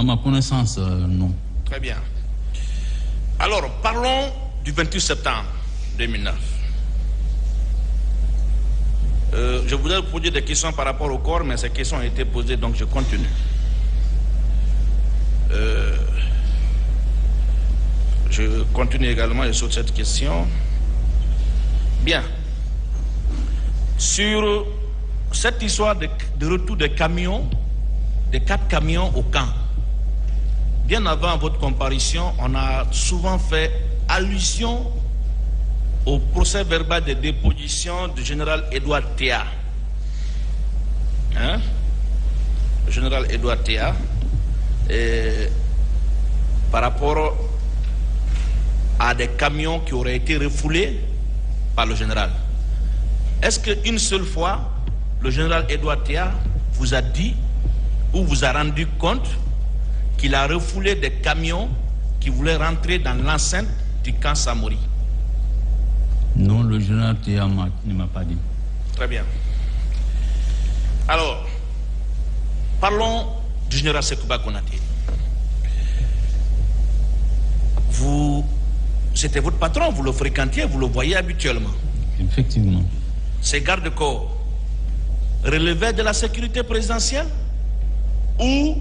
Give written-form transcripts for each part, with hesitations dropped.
ma connaissance, non. Très bien. Alors, parlons du 28 septembre 2009. Je voudrais vous poser des questions par rapport au corps, mais ces questions ont été posées, donc je continue. Je continue également sur cette question. Bien. Sur cette histoire de retour des camions, des 4 camions au camp, bien avant votre comparution, on a souvent fait allusion au procès verbal de déposition du général Edouard Théa. Hein? Le général Edouard Théa, par rapport à des camions qui auraient été refoulés par le général. Est-ce qu'une seule fois, le général Edouard Théa vous a dit ou vous a rendu compte qu'il a refoulé des camions qui voulaient rentrer dans l'enceinte du camp Samori? Non, le général Théa ne m'a pas dit. Très bien. Alors, parlons du général Sekouba Konaté. C'était votre patron, vous le fréquentiez, vous le voyez habituellement. Effectivement. Ces gardes-corps relevaient de la sécurité présidentielle ou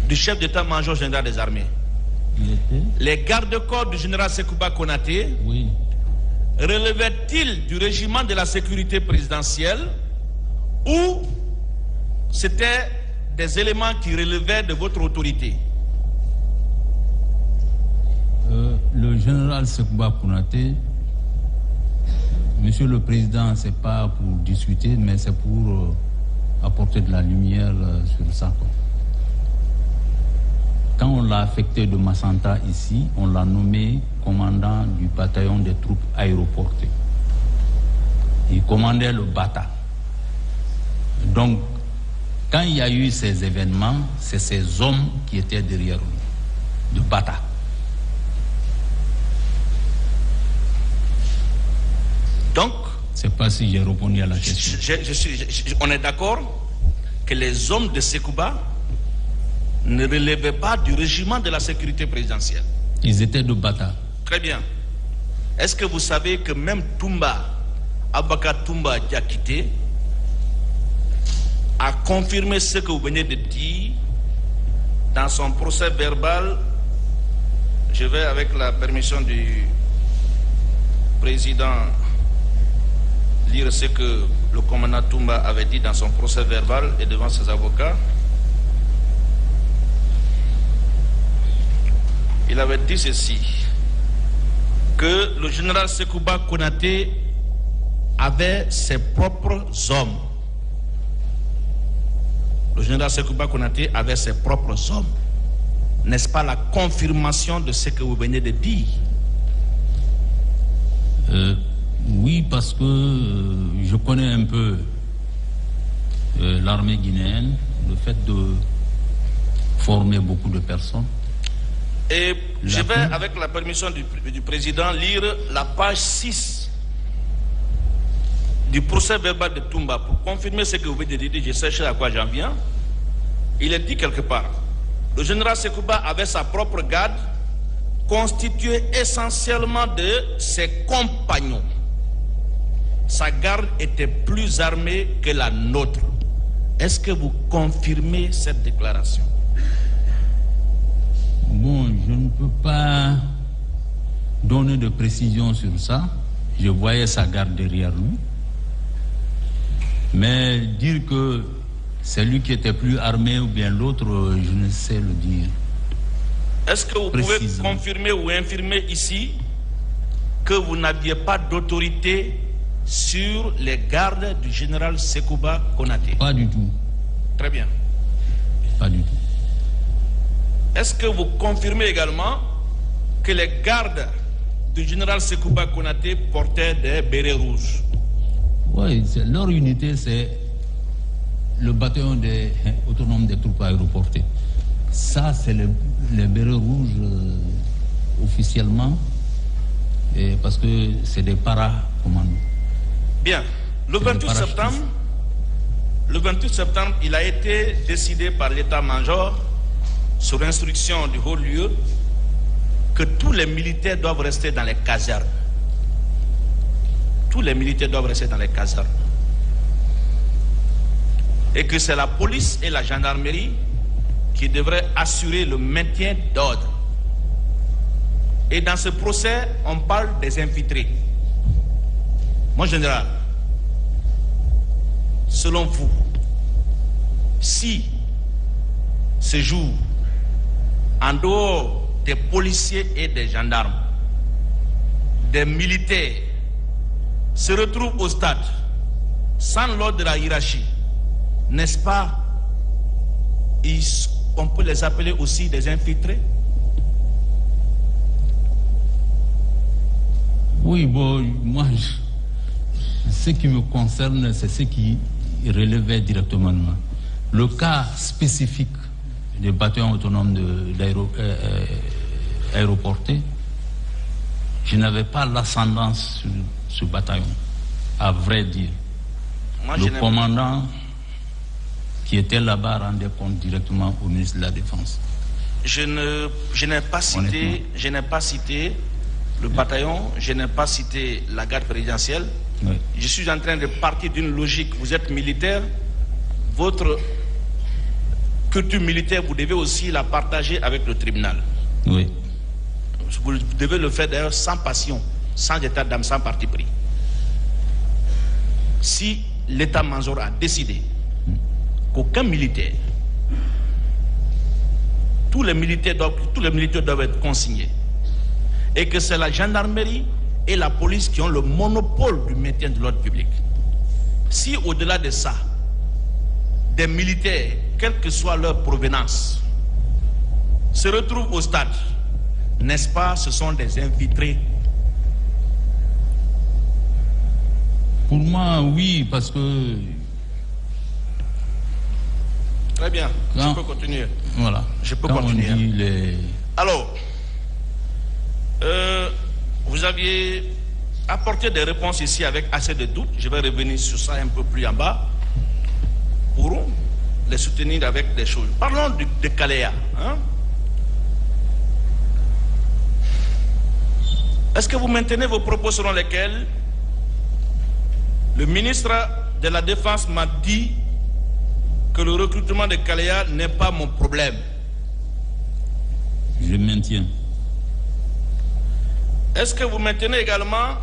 du chef d'état-major général des armées? Les gardes-corps du général Sekouba Konaté, oui, relevaient-ils du régiment de la sécurité présidentielle ou c'était des éléments qui relevaient de votre autorité? Le général Sekouba Konaté, Monsieur le Président, c'est pas pour discuter, mais c'est pour apporter de la lumière sur ça. Quand on l'a affecté de Massanta ici, on l'a nommé commandant du bataillon des troupes aéroportées. Il commandait le Bata. Donc, quand il y a eu ces événements, c'est ces hommes qui étaient derrière lui, de Bata. Donc, je ne sais pas si j'ai répondu à la question. On est d'accord que les hommes de Sekouba ne relevaient pas du régiment de la sécurité présidentielle. Ils étaient de Bata. Très bien. Est-ce que vous savez que même Toumba, Abaka Toumba Diakité, a confirmé ce que vous venez de dire dans son procès verbal? Je vais, avec la permission du président, lire ce que le commandant Toumba avait dit dans son procès verbal et devant ses avocats. Il avait dit ceci, que le général Sekouba Konaté avait ses propres hommes. Le général Sekouba Konaté avait ses propres hommes. N'est-ce pas la confirmation de ce que vous venez de dire? Oui, parce que je connais un peu l'armée guinéenne, le fait de former beaucoup de personnes. Et je vais, avec la permission du président, lire la page 6 du procès verbal de Toumba pour confirmer ce que vous venez de dire. Je sais à quoi j'en viens. Il est dit quelque part, le général Sekouba avait sa propre garde constituée essentiellement de ses compagnons. Sa garde était plus armée que la nôtre. Est-ce que vous confirmez cette déclaration? Bon, je ne peux pas donner de précision sur ça. Je voyais sa garde derrière lui. Mais dire que c'est lui qui était plus armé ou bien l'autre, je ne sais le dire. Est-ce que vous pouvez confirmer ou infirmer ici que vous n'aviez pas d'autorité sur les gardes du général Sekouba Konaté? Pas du tout. Très bien. Pas du tout. Est-ce que vous confirmez également que les gardes du général Sekouba Konaté portaient des bérets rouges? Oui, leur unité, c'est le bataillon autonome des troupes aéroportées. Ça, c'est les bérets rouges officiellement, parce que c'est des para-commandos. Bien. Le 28 septembre, le 28 septembre, il a été décidé par l'état-major, sur instruction du haut-lieu, que tous les militaires doivent rester dans les casernes. Tous les militaires doivent rester dans les casernes. Et que c'est la police et la gendarmerie qui devraient assurer le maintien d'ordre. Et dans ce procès, on parle des infiltrés. Mon général, selon vous, si ce jour, en dehors des policiers et des gendarmes, des militaires se retrouvent au stade sans l'ordre de la hiérarchie, n'est-ce pas, on peut les appeler aussi des infiltrés? Oui, bon, moi, ce qui me concerne, c'est ce qui relevait directement de moi. Le cas spécifique des bataillons autonomes aéroportés, je n'avais pas l'ascendance sur ce bataillon, à vrai dire. Moi, le commandant qui était là-bas rendait compte directement au ministre de la Défense. Je n'ai pas cité le bataillon, je n'ai pas cité la garde présidentielle. Oui. Je suis en train de partir d'une logique. Vous êtes militaire, votre culture militaire, vous devez aussi la partager avec le tribunal. Oui. Vous devez le faire d'ailleurs sans passion, sans état d'âme, sans parti pris. Si l'état-major a décidé qu'aucun militaire, tous les militaires doivent être consignés, et que c'est la gendarmerie et la police qui ont le monopole du maintien de l'ordre public. Si au-delà de ça, des militaires, quelle que soit leur provenance, se retrouvent au stade, n'est-ce pas, ce sont des infiltrés? Pour moi, oui, parce que... Très bien, je peux continuer. Voilà. Je peux continuer. Alors, vous aviez apporté des réponses ici avec assez de doutes. Je vais revenir sur ça un peu plus en bas pour les soutenir avec des choses. Parlons de Kaléa. Hein? Est-ce que vous maintenez vos propos selon lesquels le ministre de la Défense m'a dit que le recrutement de Kaléa n'est pas mon problème? Je maintiens. Est-ce que vous maintenez également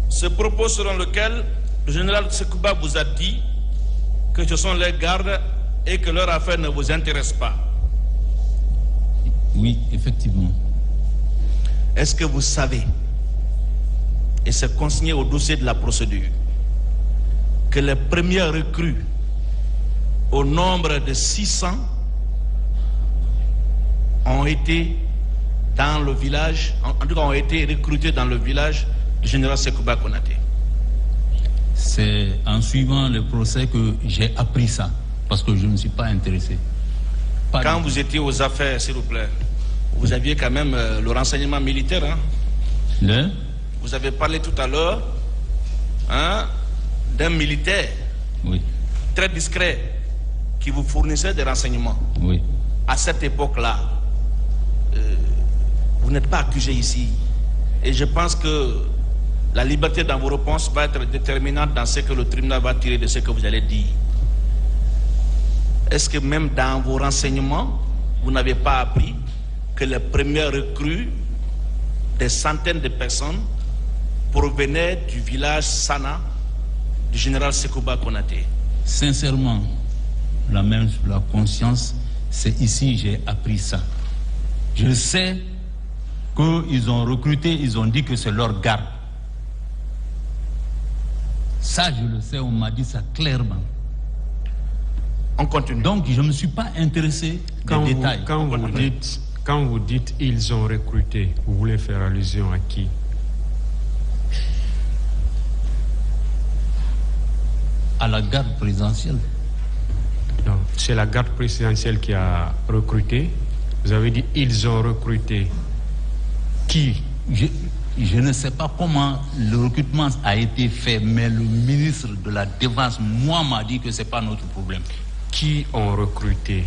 ce propos selon lequel le général Sekouba vous a dit que ce sont les gardes et que leur affaire ne vous intéresse pas? Oui, effectivement. Est-ce que vous savez, et c'est consigné au dossier de la procédure, que les premières recrues au nombre de 600 ont été dans le village, en tout cas ont été recrutés dans le village du général Sekouba Konaté? C'est en suivant le procès que j'ai appris ça, parce que je ne me suis pas intéressé. Quand vous étiez aux affaires, s'il vous plaît, vous aviez quand même le renseignement militaire. Hein? Vous avez parlé tout à l'heure d'un militaire très discret qui vous fournissait des renseignements. Oui. À cette époque-là, vous n'êtes pas accusé ici. Et je pense que la liberté dans vos réponses va être déterminante dans ce que le tribunal va tirer de ce que vous allez dire. Est-ce que même dans vos renseignements, vous n'avez pas appris que les premières recrues, des centaines de personnes, provenaient du village Sana du général Sekouba Konaté? Sincèrement, la main sur la conscience, c'est ici que j'ai appris ça. Je sais qu'ils ont recruté, ils ont dit que c'est leur garde. Ça, je le sais, on m'a dit ça clairement. On continue. Donc, je ne me suis pas intéressé des détails. Quand vous dites ils ont recruté, vous voulez faire allusion à qui? À la garde présidentielle. Non, c'est la garde présidentielle qui a recruté. Vous avez dit ils ont recruté. Qui? je ne sais pas comment le recrutement a été fait, mais le ministre de la Défense, moi, m'a dit que ce n'est pas notre problème. Qui ont recruté?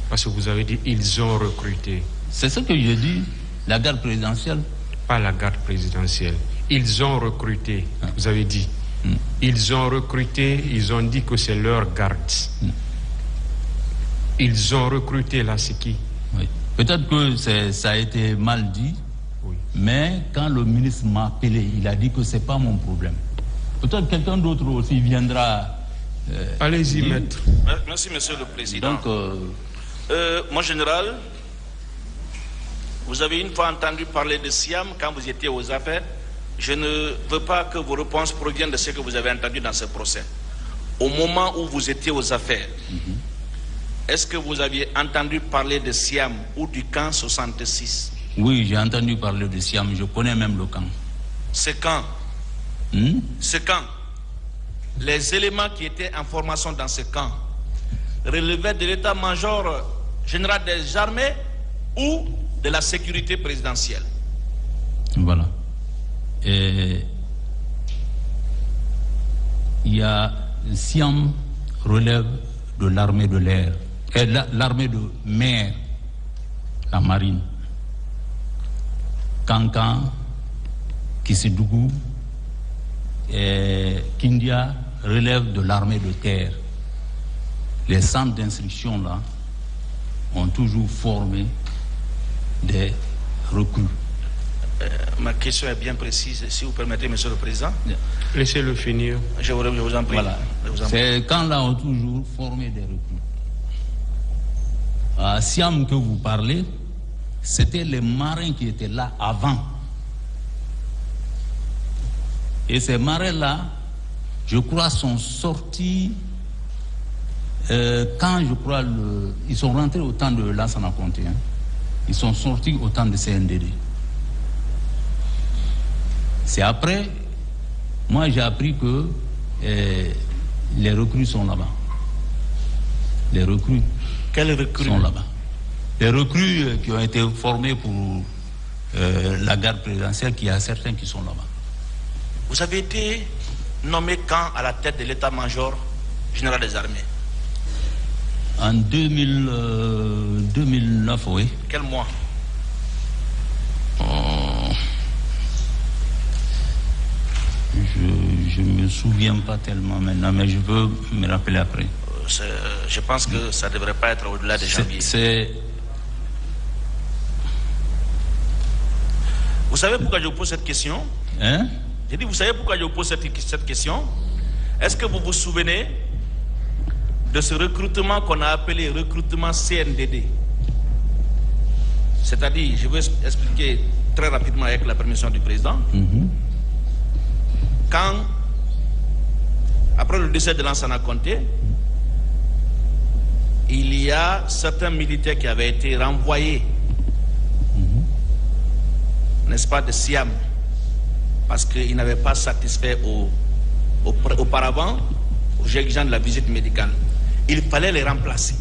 Parce que vous avez dit ils ont recruté. C'est ce que j'ai dit, la garde présidentielle. Pas la garde présidentielle. Ils ont recruté, vous avez dit. Ils ont recruté, ils ont dit que c'est leur garde. Ils ont recruté, là, c'est qui? Oui. Peut-être que ça a été mal dit, oui. Mais quand le ministre m'a appelé, il a dit que ce n'est pas mon problème. Peut-être quelqu'un d'autre aussi viendra. Allez-y, maître. Merci, monsieur le président. Donc, mon général, vous avez une fois entendu parler de Siam quand vous étiez aux affaires. Je ne veux pas que vos réponses proviennent de ce que vous avez entendu dans ce procès. Au moment où vous étiez aux affaires, est-ce que vous aviez entendu parler de Siam ou du camp 66? Oui, j'ai entendu parler de Siam. Je connais même le camp. Ce camp, ce camp, les éléments qui étaient en formation dans ce camp relevaient de l'état-major général des armées ou de la sécurité présidentielle. Voilà. Et il y a Siam relève de l'armée de l'air et l'armée de mer, la marine. Kankan, Kissidougou et Kindia relèvent de l'armée de terre. Les centres d'instruction là ont toujours formé des recrues. Ma question est bien précise, si vous permettez, monsieur le président. Laissez-le finir. Je vous en prie. Voilà. Ces camps-là ont toujours formé des recrues. À Siam que vous parlez, c'était les marins qui étaient là avant. Et ces marins-là, je crois, sont sortis quand, je crois, ils sont rentrés au temps de Lansana Conté. Ils sont sortis au temps de CNDD. C'est après, moi j'ai appris que les recrues sont là-bas. Les recrues. Quelles recrues sont là-bas? Les recrues qui ont été formées pour la garde présidentielle, il y a certains qui sont là-bas. Vous avez été nommé quand à la tête de l'état-major général des armées? En 2009, oui. Quel mois? Je ne me souviens pas tellement maintenant, mais je veux me rappeler après. Je pense que ça ne devrait pas être au-delà de janvier. Vous savez pourquoi je vous pose cette question? Hein? J'ai dit, vous savez pourquoi je vous pose cette question? Est-ce que vous vous souvenez de ce recrutement qu'on a appelé recrutement CNDD? C'est-à-dire, je vais expliquer très rapidement avec la permission du président. Quand, après le décès de Lansana Conté, il y a certains militaires qui avaient été renvoyés, n'est-ce pas, de Siam, parce qu'ils n'avaient pas satisfait auparavant aux exigences de la visite médicale. Il fallait les remplacer.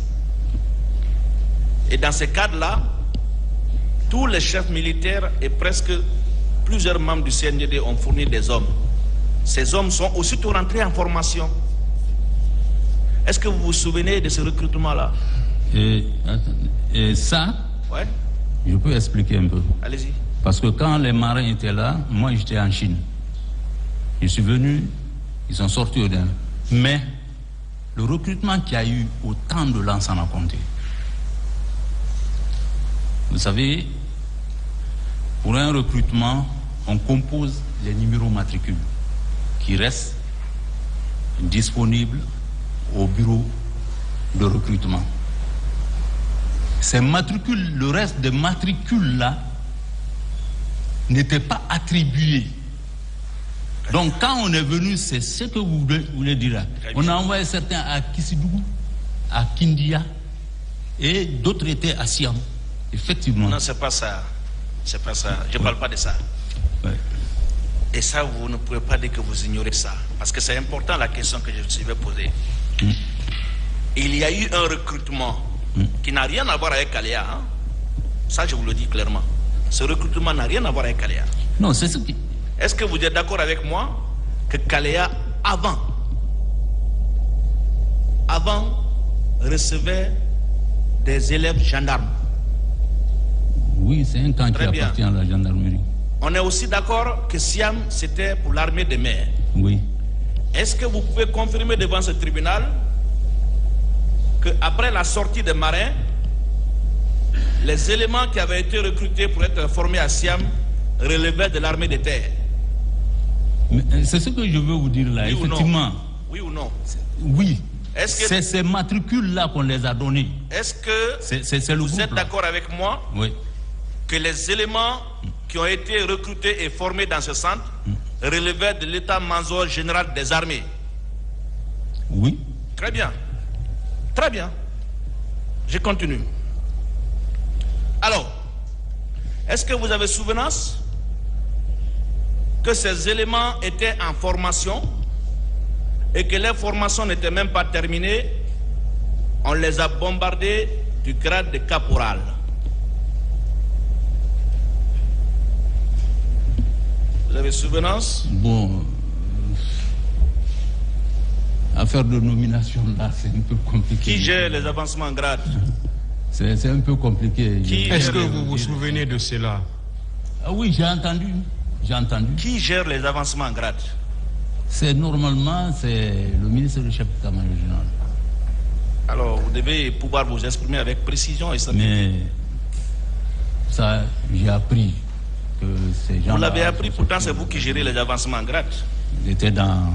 Et dans ce cadre-là, tous les chefs militaires et presque plusieurs membres du CNDD ont fourni des hommes. Ces hommes sont aussitôt rentrés en formation. Est-ce que vous vous souvenez de ce recrutement-là? Et ça, ouais. Je peux expliquer un peu. Allez-y. Parce que quand les marins étaient là, moi j'étais en Chine. Je suis venu, ils sont sortis au dernier. Mais le recrutement qu'il y a eu au temps de Lansana Conté, vous savez, pour un recrutement, on compose les numéros matricules qui restent disponibles au bureau de recrutement. Ces matricules, le reste des matricules là, n'étaient pas attribués. Donc quand on est venu, c'est ce que vous voulez dire là. On a envoyé certains à Kissidougou, à Kindia, et d'autres étaient à Siam. Effectivement. Non, c'est pas ça. C'est pas ça. Je ne parle pas de ça. Ouais. Et ça, vous ne pouvez pas dire que vous ignorez ça. Parce que c'est important la question que je vais poser. Il y a eu un recrutement qui n'a rien à voir avec Kalea. Ça, je vous le dis clairement. Ce recrutement n'a rien à voir avec Kalea. Non, c'est ce qui... Est-ce que vous êtes d'accord avec moi que Kalea, avant, recevait des élèves gendarmes? Oui, c'est un camp qui appartient à la gendarmerie. On est aussi d'accord que Siam, c'était pour l'armée de mer. Oui. Est-ce que vous pouvez confirmer devant ce tribunal qu'après la sortie des marins, les éléments qui avaient été recrutés pour être formés à Siam relevaient de l'armée de terre? C'est ce que je veux vous dire là, oui effectivement. Oui ou non? Oui. Est-ce que c'est ces matricules-là qu'on les a donnés. Est-ce que vous êtes d'accord avec moi? Oui. Que les éléments qui ont été recrutés et formés dans ce centre relevaient de l'état-major général des armées? Oui. Très bien. Très bien. Je continue. Alors, est-ce que vous avez souvenance que ces éléments étaient en formation et que les formations n'étaient même pas terminées? On les a bombardés du grade de caporal. Vous avez souvenance? Bon, affaire de nomination là, c'est un peu compliqué. Qui gère les avancements en grade? C'est un peu compliqué. Est-ce que vous vous souvenez de cela? Ah oui, j'ai entendu. J'ai entendu. Qui gère les avancements en grade? C'est normalement, c'est le ministre du chef d'état-major général. Alors, vous devez pouvoir vous exprimer avec précision et ça. Mais ça, j'ai appris que ces gens-là... Vous l'avez appris, pourtant c'est vous qui gérez les avancements en grade. Ils étaient dans